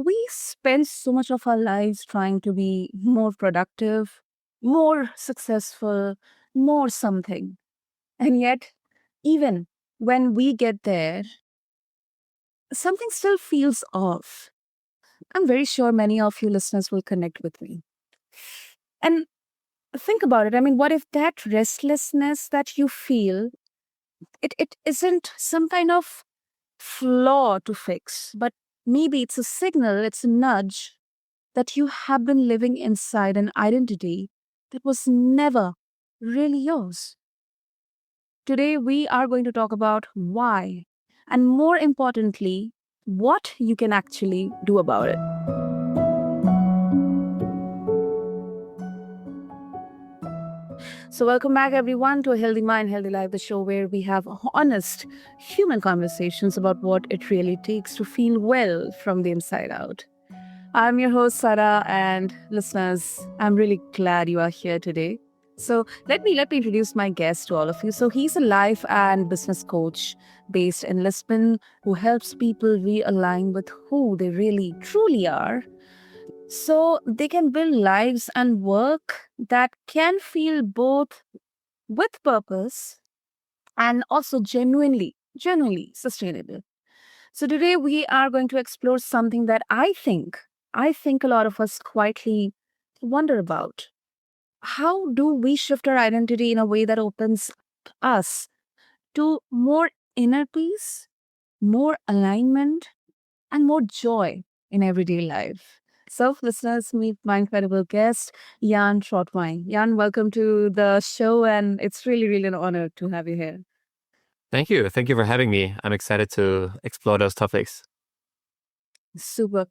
we spend so much of our lives trying to be more productive, more successful, more something. And yet, even when we get there, something still feels off. I'm very sure many of you listeners will connect with me. And think about it. I mean, what if that restlessness that you feel, it isn't some kind of flaw to fix, but maybe it's a signal, it's a nudge that you have been living inside an identity that was never really yours. Today, we are going to talk about why, and more importantly, what you can actually do about it. So, welcome back, everyone, to A Healthy Mind, Healthy Life, the show where we have honest human conversations about what it really takes to feel well from the inside out. I'm your host, Sarah, and listeners, I'm really glad you are here today. So let me introduce my guest to all of you. So he's a life and business coach based in Lisbon who helps people realign with who they really truly are so they can build lives and work that can feel both with purpose and also genuinely sustainable. So today we are going to explore something that I think a lot of us quietly wonder about. How do we shift our identity in a way that opens us to more inner peace, more alignment, and more joy in everyday life? So, listeners, meet my incredible guest, Jan Trautwein. Jan, welcome to the show, and it's really an honor to have you here. Thank you. Thank you for having me. I'm excited to explore those topics. Super.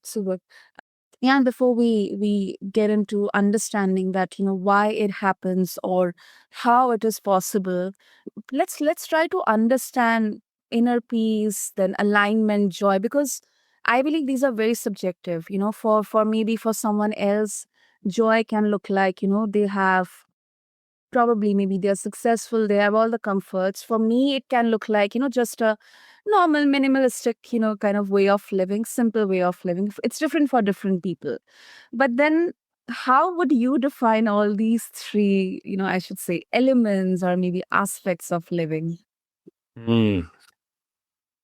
Yeah, and before we get into understanding that why it happens or how it is possible, let's try to understand inner peace, then alignment, joy, because I believe these are very subjective. For maybe for someone else, joy can look like they have probably maybe they're successful, they have all the comforts. For me, it can look like just a normal minimalistic kind of way of living, simple way of living. It's different for different people. But then how would you define all these three, I should say, elements or maybe aspects of living? Mm.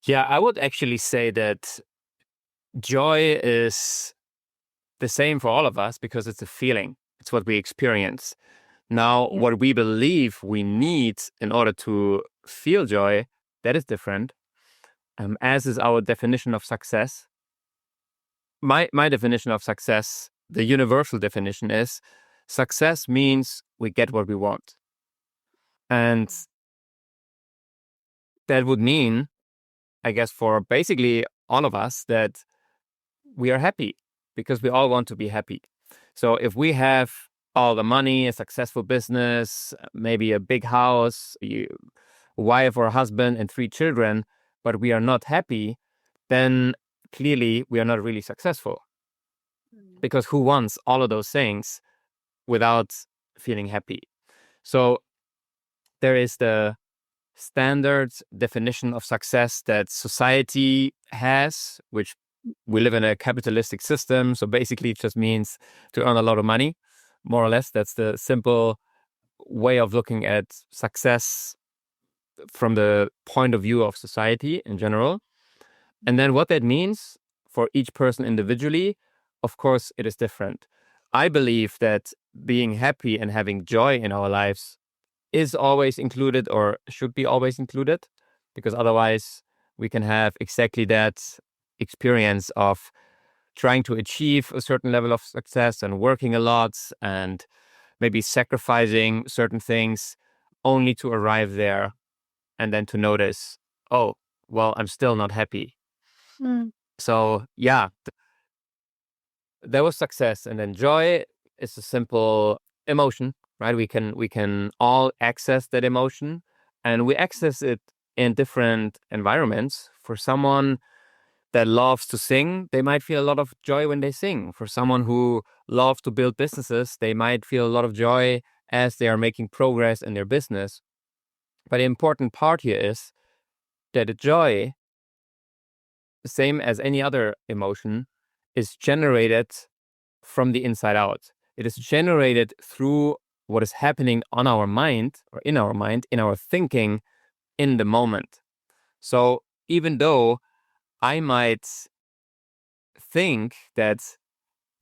Yeah, I would actually say that joy is the same for all of us because it's a feeling. It's what we experience. Now, Yeah. what we believe we need in order to feel joy, that is different. As is our definition of success. My definition of success, the universal definition is success means we get what we want. And that would mean, I guess, for basically all of us, that we are happy because we all want to be happy. So if we have all the money, a successful business, maybe a big house, a wife or husband, and 3 children, but we are not happy, then clearly we are not really successful. Because who wants all of those things without feeling happy? So there is the standard definition of success that society has, which we live in a capitalistic system. So basically, it just means to earn a lot of money, more or less. That's the simple way of looking at success from the point of view of society in general. And then what that means for each person individually, of course, it is different. I believe that being happy and having joy in our lives is always included or should be always included, because otherwise we can have exactly that experience of trying to achieve a certain level of success and working a lot and maybe sacrificing certain things only to arrive there and then to notice, oh, well, I'm still not happy. Mm. So yeah, there was success, and then joy is a simple emotion, right? We can all access that emotion, and we access it in different environments. For someone that loves to sing, they might feel a lot of joy when they sing. For someone who loves to build businesses, they might feel a lot of joy as they are making progress in their business. But the important part here is that the joy, the same as any other emotion, is generated from the inside out. It is generated through what is happening on our mind or in our mind, in our thinking in the moment. So even though I might think that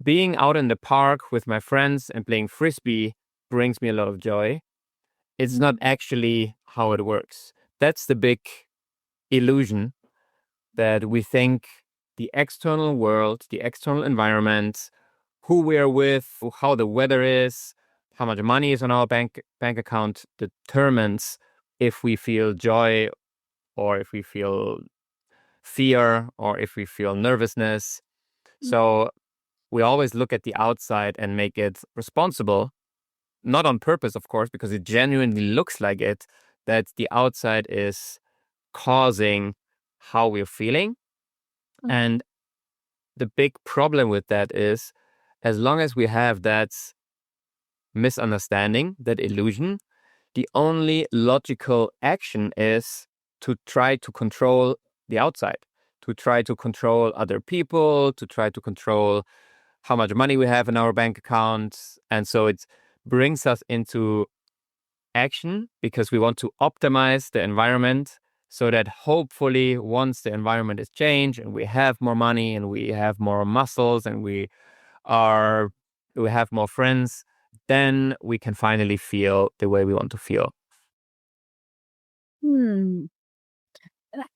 being out in the park with my friends and playing frisbee brings me a lot of joy, it's not actually how it works. That's the big illusion, that we think the external world, the external environment, who we're with, how the weather is, how much money is on our bank account determines if we feel joy or if we feel fear or if we feel nervousness. So we always look at the outside and make it responsible, not on purpose, of course, because it genuinely looks like it, that the outside is causing how we're feeling. And the big problem with that is, as long as we have that misunderstanding, that illusion, the only logical action is to try to control the outside, to try to control other people, to try to control how much money we have in our bank accounts. And so it brings us into action because we want to optimize the environment so that hopefully once the environment is changed and we have more money and we have more muscles and are we have more friends, then we can finally feel the way we want to feel. Hmm.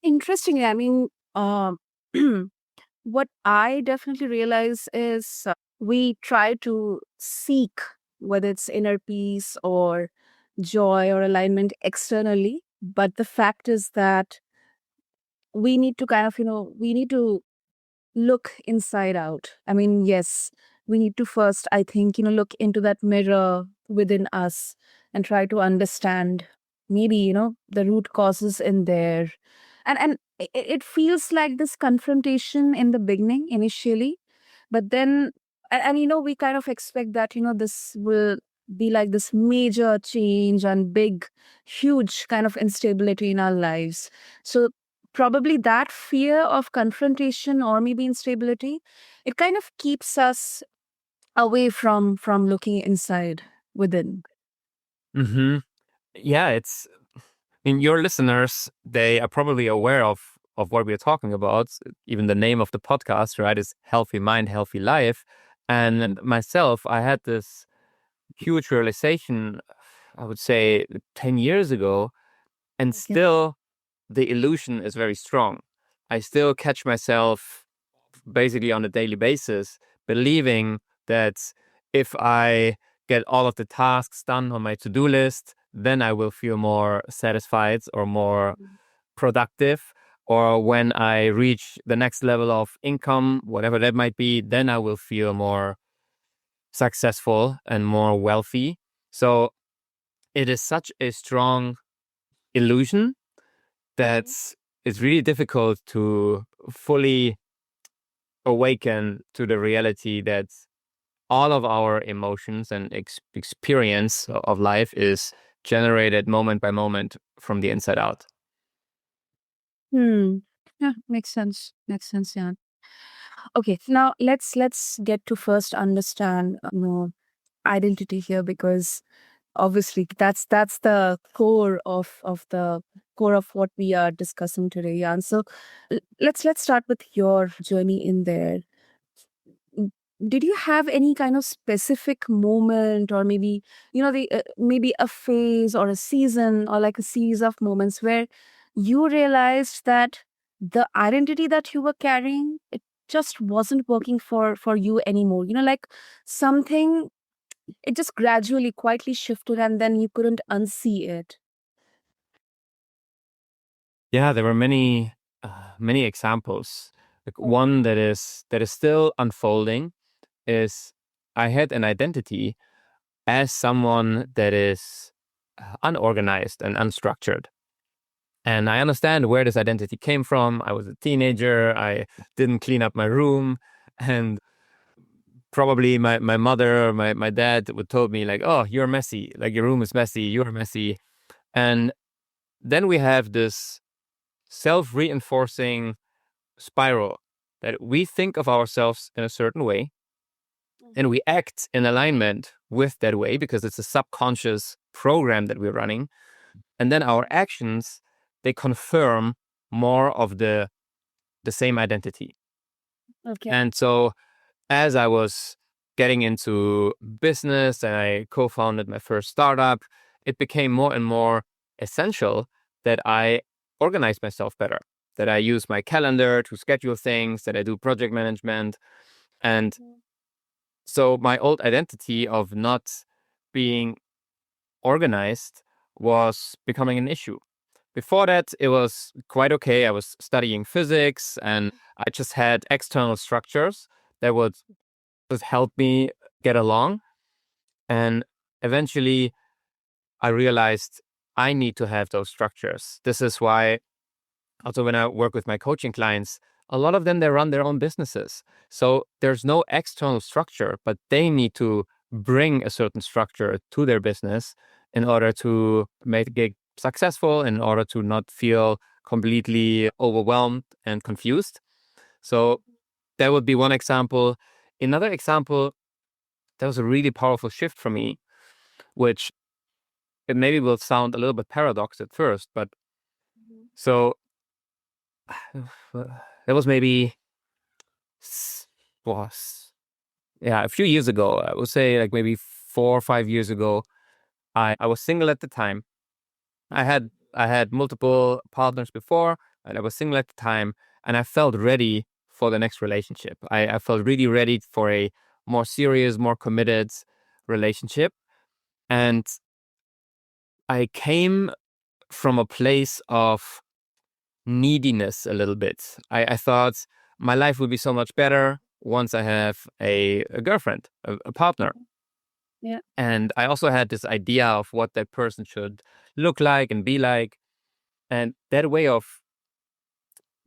Interestingly, I mean, what I definitely realize is we try to seek whether it's inner peace or joy or alignment externally. But the fact is that we need to kind of, we need to look inside out. I mean, yes, we need to first, I think, look into that mirror within us and try to understand maybe, the root causes in there. And it feels like this confrontation in the beginning initially, but then, and we kind of expect that, this will be like this major change and big, huge kind of instability in our lives. So probably that fear of confrontation or maybe instability, it kind of keeps us away from looking inside within. Mm-hmm. Yeah, it's, I mean, your listeners, they are probably aware of what we're talking about. Even the name of the podcast, right, is Healthy Mind, Healthy Life. And myself, I had this huge realization, I would say 10 years ago, and Yeah. still the illusion is very strong. I still catch myself basically on a daily basis believing that if I get all of the tasks done on my to-do list, then I will feel more satisfied or more productive. Or when I reach the next level of income, whatever that might be, then I will feel more successful and more wealthy. So it is such a strong illusion that it's really difficult to fully awaken to the reality that all of our emotions and experience of life is generated moment by moment from the inside out. Hmm. Yeah, makes sense. Makes sense, yeah. Okay, now let's get to first understand identity here, because obviously that's the core of what we are discussing today. Yeah. And so let's start with your journey in there. Mm, did you have any kind of specific moment, or maybe the maybe a phase or a season or like a series of moments where you realized that the identity that you were carrying, it just wasn't working for you anymore, like something, it just gradually quietly shifted and then you couldn't unsee it? Yeah, there were many examples. Like one that is still unfolding is I had an identity as someone that is unorganized and unstructured. And I understand where this identity came from. I was a teenager. I didn't clean up my room. And probably my mother or my dad would told me like, oh, you're messy. Like your room is messy. You're messy. And then we have this self-reinforcing spiral that we think of ourselves in a certain way and we act in alignment with that way because it's a subconscious program that we're running. And then our actions, they confirm more of the same identity. Okay. And so as I was getting into business and I co-founded my first startup, it became more and more essential that I organize myself better, that I use my calendar to schedule things, that I do project management. And so my old identity of not being organized was becoming an issue. Before that, it was quite okay. I was studying physics and I just had external structures that would just help me get along. And eventually, I realized I need to have those structures. This is why, also, when I work with my coaching clients, a lot of them, they run their own businesses. So there's no external structure, but they need to bring a certain structure to their business in order to make it successful, in order to not feel completely overwhelmed and confused. So that would be one example. Another example, that was a really powerful shift for me, which it maybe will sound a little bit paradox at first, but so that was maybe was yeah, a few years ago. I would say like maybe 4 or 5 years ago. I was single at the time. I had multiple partners before, and I was single at the time, and I felt ready for the next relationship. I felt really ready for a more serious, more committed relationship. And I came from a place of neediness a little bit. I thought my life would be so much better once I have a girlfriend, a partner. Yeah. And I also had this idea of what that person should look like and be like. And that way of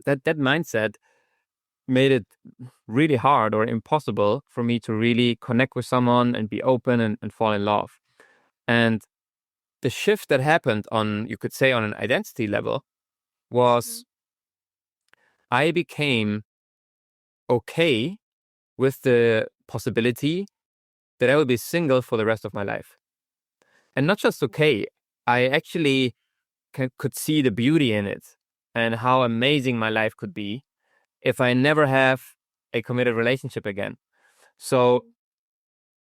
that mindset made it really hard or impossible for me to really connect with someone and be open and fall in love. And the shift that happened on, you could say, on an identity level was I became okay with the possibility that I will be single for the rest of my life. And not just okay, I actually could see the beauty in it and how amazing my life could be if I never have a committed relationship again. So,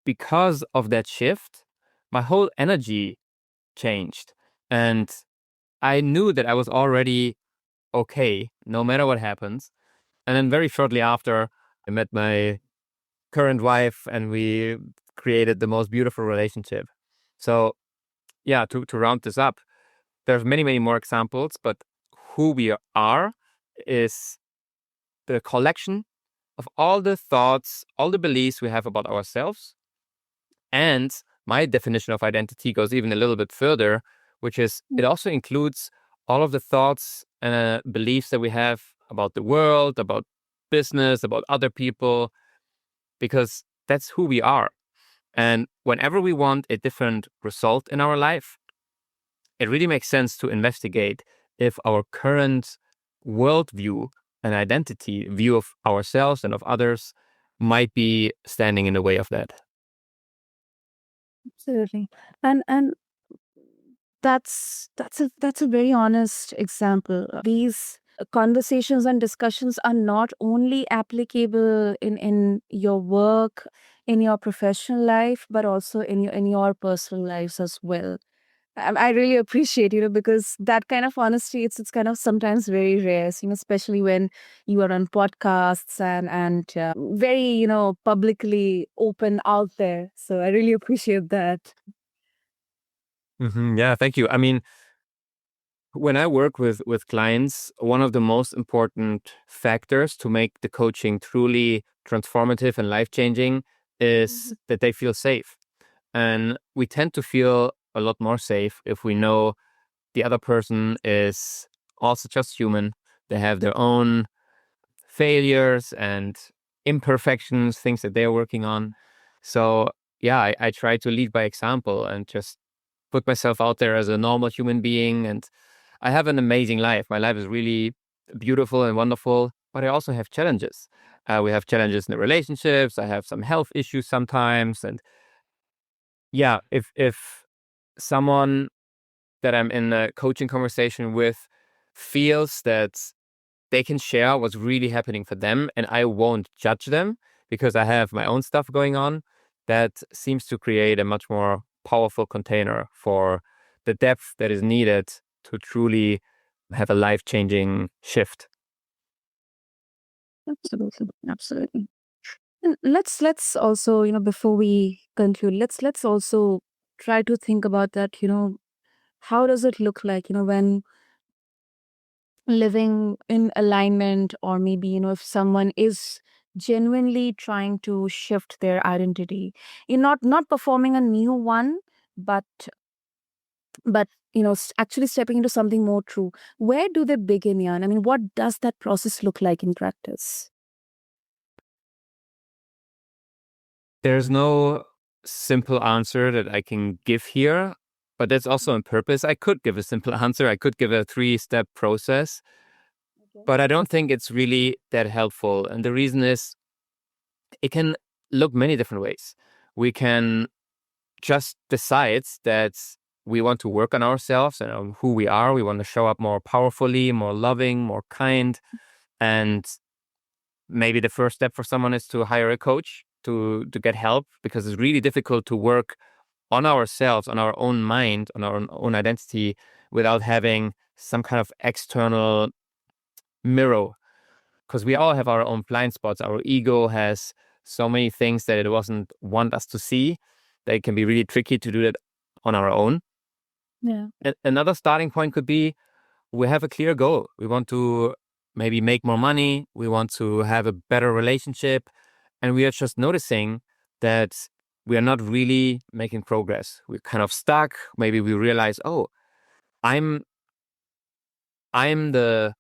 because of that shift, my whole energy changed. And I knew that I was already okay, no matter what happens. And then, very shortly after, I met my current wife and we created the most beautiful relationship. So, yeah, to round this up, there's many, many more examples, but who we are is the collection of all the thoughts, all the beliefs we have about ourselves. And my definition of identity goes even a little bit further, which is it also includes all of the thoughts and beliefs that we have about the world, about business, about other people, because that's who we are. And whenever we want a different result in our life, it really makes sense to investigate if our current worldview and identity view of ourselves and of others might be standing in the way of that. Absolutely. And that's a very honest example. These conversations and discussions are not only applicable in your work, in your professional life, but also in your personal lives as well. I really appreciate, because that kind of honesty, it's kind of sometimes very rare, especially when you are on podcasts and very, publicly open out there. So I really appreciate that. Yeah, thank you. I mean, when I work with clients, one of the most important factors to make the coaching truly transformative and life changing is Mhm. that they feel safe. And we tend to feel a lot more safe if we know the other person is also just human. They have their own failures and imperfections, things that they're working on. So, yeah, I try to lead by example and just put myself out there as a normal human being. And I have an amazing life. My life is really beautiful and wonderful. but I also have challenges. We have challenges in the relationships. I have some health issues sometimes. And yeah, if someone that I'm in a coaching conversation with feels that they can share what's really happening for them and I won't judge them because I have my own stuff going on, that seems to create a much more powerful container for the depth that is needed to truly have a life-changing shift. Absolutely, absolutely. And let's also, before we conclude, let's also try to think about that, how does it look like, when living in alignment, or maybe, if someone is genuinely trying to shift their identity, you're not performing a new one, but actually stepping into something more true. Where do they begin, Jan? I mean, what does that process look like in practice? There's no simple answer that I can give here, but that's also on purpose. I could give a simple answer. I could give a 3-step process, Okay. but I don't think it's really that helpful. And the reason is it can look many different ways. We can just decide that we want to work on ourselves and on who we are. We want to show up more powerfully, more loving, more kind. And maybe the first step for someone is to hire a coach to get help, because it's really difficult to work on ourselves, on our own mind, on our own identity without having some kind of external mirror, because we all have our own blind spots. Our ego has so many things that it doesn't want us to see. They can be really tricky to do that on our own. Yeah. Another starting point could be we have a clear goal. We want to maybe make more money. We want to have a better relationship. And we are just noticing that we are not really making progress. We're kind of stuck. Maybe we realize, oh, I'm I'm the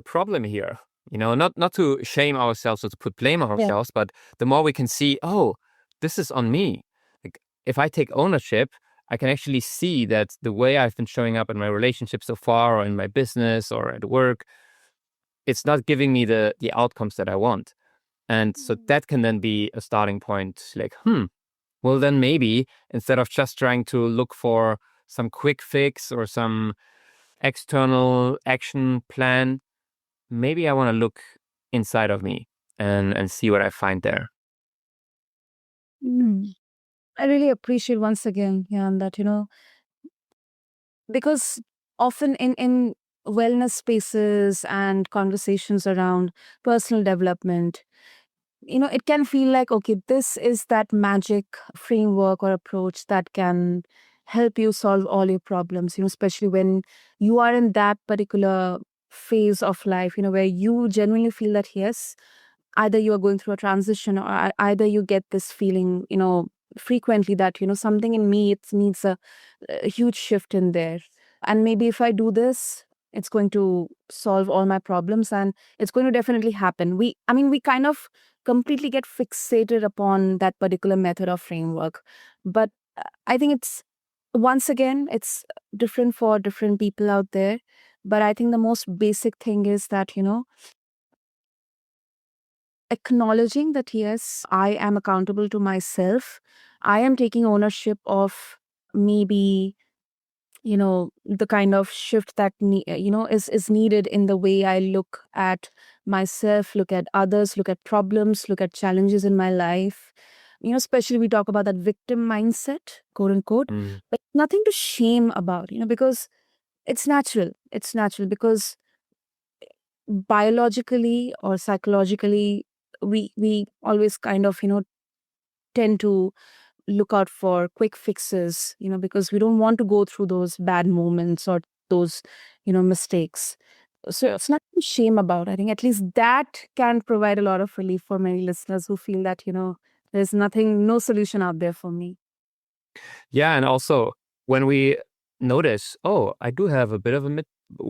problem here. Not to shame ourselves or to put blame on Yeah. ourselves, but the more we can see, oh, this is on me. Like, if I take ownership, I can actually see that the way I've been showing up in my relationship so far, or in my business, or at work, it's not giving me the outcomes that I want. And so that can then be a starting point. Like, well, then maybe instead of just trying to look for some quick fix or some external action plan, maybe I want to look inside of me and see what I find there. Mm. I really appreciate once again, Jan, that, because often in wellness spaces and conversations around personal development, it can feel like, okay, this is that magic framework or approach that can help you solve all your problems, especially when you are in that particular phase of life, where you genuinely feel that, yes, either you are going through a transition, or either you get this feeling, frequently that, something in me, it needs a huge shift in there. And maybe if I do this, it's going to solve all my problems, and it's going to definitely happen. We kind of completely get fixated upon that particular method or framework. But I think once again, it's different for different people out there. But I think the most basic thing is that, acknowledging that, yes, I am accountable to myself. I am taking ownership of maybe, the kind of shift that is needed in the way I look at myself, look at others, look at problems, look at challenges in my life. Especially we talk about that victim mindset, quote unquote, Mm. but nothing to shame about, because it's natural. It's natural because biologically or psychologically, we always kind of, tend to look out for quick fixes, because we don't want to go through those bad moments or those, mistakes. So it's nothing to shame about. I think at least that can provide a lot of relief for many listeners who feel that, there's nothing, no solution out there for me. Yeah, and also when we notice, oh, I do have a bit of a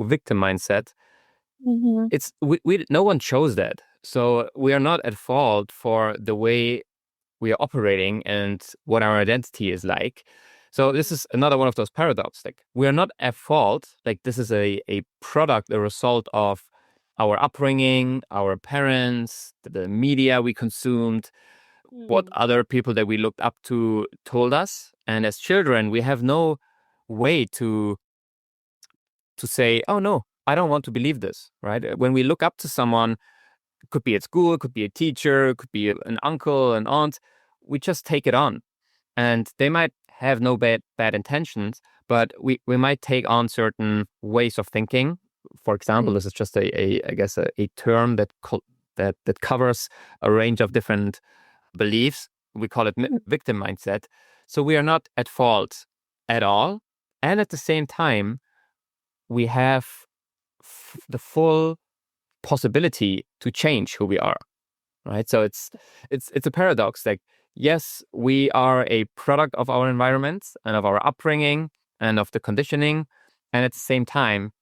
victim mindset, Hmm. it's no one chose that. So we are not at fault for the way we are operating and what our identity is like. So this is another one of those paradoxes. Like, we are not at fault. Like, this is a product, a result of our upbringing, our parents, the media we consumed, what other people that we looked up to told us. And as children, we have no way to say, oh no, I don't want to believe this, right? When we look up to someone, it could be at school, it could be a teacher, it could be an uncle, an aunt, we just take it on. And they might have no bad intentions, but we might take on certain ways of thinking. For example, Right. this is just I guess a term that covers a range of different beliefs. We call it victim mindset. So we are not at fault at all, and at the same time, we have the full possibility to change who we are. Right. So it's a paradox. Like, yes, we are a product of our environment and of our upbringing and of the conditioning. And at the same time,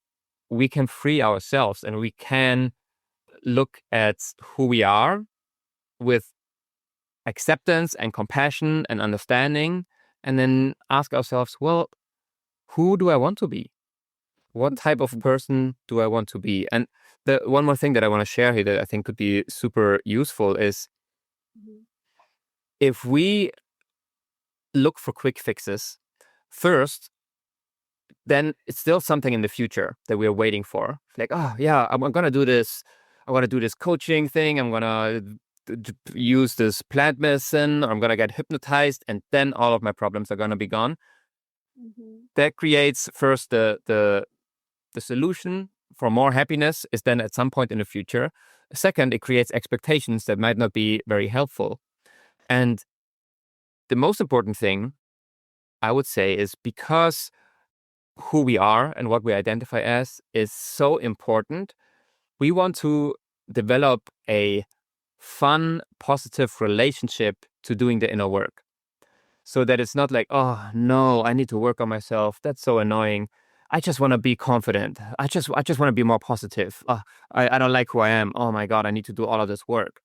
we can free ourselves and we can look at who we are with acceptance and compassion and understanding, and then ask ourselves, well, who do I want to be? What type of person do I want to be? And the one more thing that I want to share here that I think could be super useful is if we look for quick fixes first, then it's still something in the future that we're waiting for. Like, oh yeah, I'm gonna do this. I want to do this coaching thing. I'm gonna use this plant medicine. Or I'm gonna get hypnotized, and then all of my problems are gonna be gone. That creates first the solution for more happiness is then at some point in the future. Second, it creates expectations that might not be very helpful. And the most important thing I would say is because who we are and what we identify as is so important, we want to develop a fun, positive relationship to doing the inner work. So that it's not like, oh no, I need to work on myself. That's so annoying. I just want to be confident. I just want to be more positive. I don't like who I am. Oh my God, I need to do all of this work.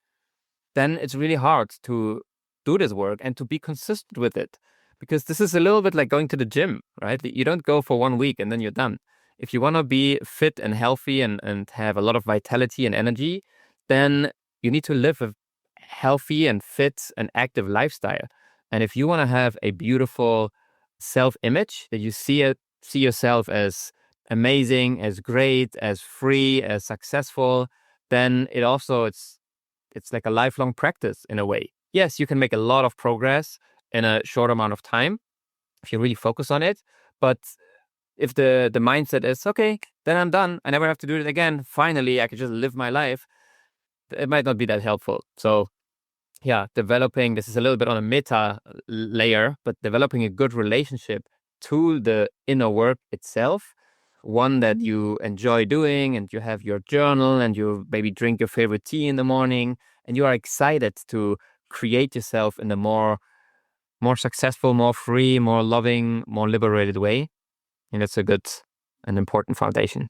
Then it's really hard to do this work and to be consistent with it. Because this is a little bit like going to the gym, right? You don't go for 1 week and then you're done. If you want to be fit and healthy and have a lot of vitality and energy, then you need to live a healthy and fit and active lifestyle. And if you want to have a beautiful self-image that you see yourself as amazing, as great, as free, as successful, then it's like a lifelong practice in a way. Yes, you can make a lot of progress in a short amount of time if you really focus on it. But if the mindset is, okay, then I'm done, I never have to do it again, finally I can just live my life, it might not be that helpful. So yeah, developing, this is a little bit on a meta layer, but developing a good relationship to the inner work itself, one that you enjoy doing, and you have your journal and you maybe drink your favorite tea in the morning, and you are excited to create yourself in a more successful, more free, more loving, more liberated way. And that's a good and important foundation.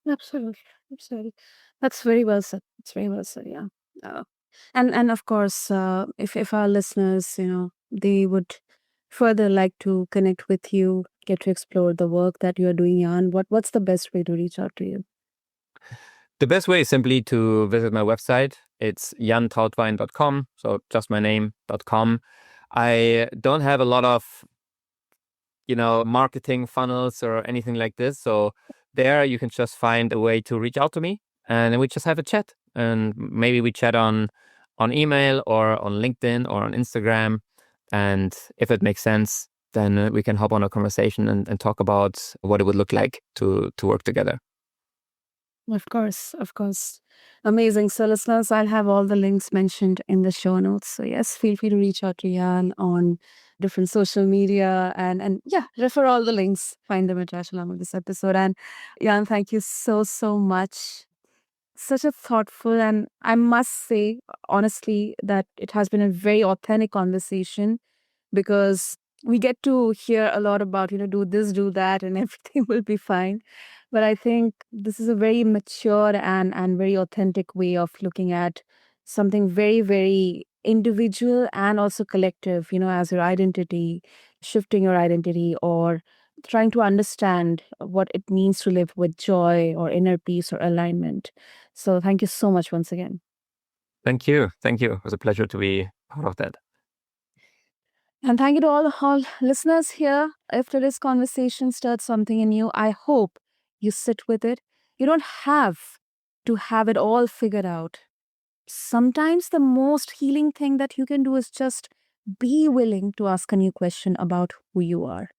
Absolutely. Absolutely. That's very well said. It's very well said. Yeah. Uh, and of course, if our listeners, they would further like to connect with you, get to explore the work that you are doing, Jan, what's the best way to reach out to you? The best way is simply to visit my website. It's jantrautwein.com, so just my name.com. I don't have a lot of, marketing funnels or anything like this. So there you can just find a way to reach out to me, and then we just have a chat. And maybe we chat on email or on LinkedIn or on Instagram. And if it makes sense, then we can hop on a conversation and talk about what it would look like to work together. Of course, of course. Amazing. So, listeners, I'll have all the links mentioned in the show notes. So, yes, feel free to reach out to Jan on different social media and yeah, refer all the links. Find them attached along with this episode. And Jan, thank you so, so much. Such a thoughtful, and I must say, honestly, that it has been a very authentic conversation because we get to hear a lot about, do this, do that, and everything will be fine. But I think this is a very mature and very authentic way of looking at something very, very individual and also collective, as your identity, shifting your identity or trying to understand what it means to live with joy or inner peace or alignment. So thank you so much once again. Thank you. Thank you. It was a pleasure to be part of that. And thank you to all listeners here. If today's conversation stirred something in you, I hope you sit with it. You don't have to have it all figured out. Sometimes the most healing thing that you can do is just be willing to ask a new question about who you are.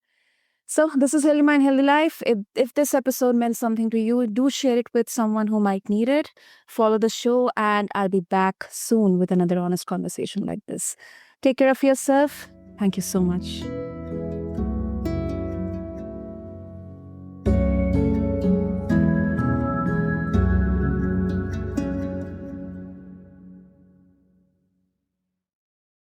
So, this is Healthy Mind, Healthy Life. If this episode meant something to you, do share it with someone who might need it. Follow the show, and I'll be back soon with another honest conversation like this. Take care of yourself. Thank you so much.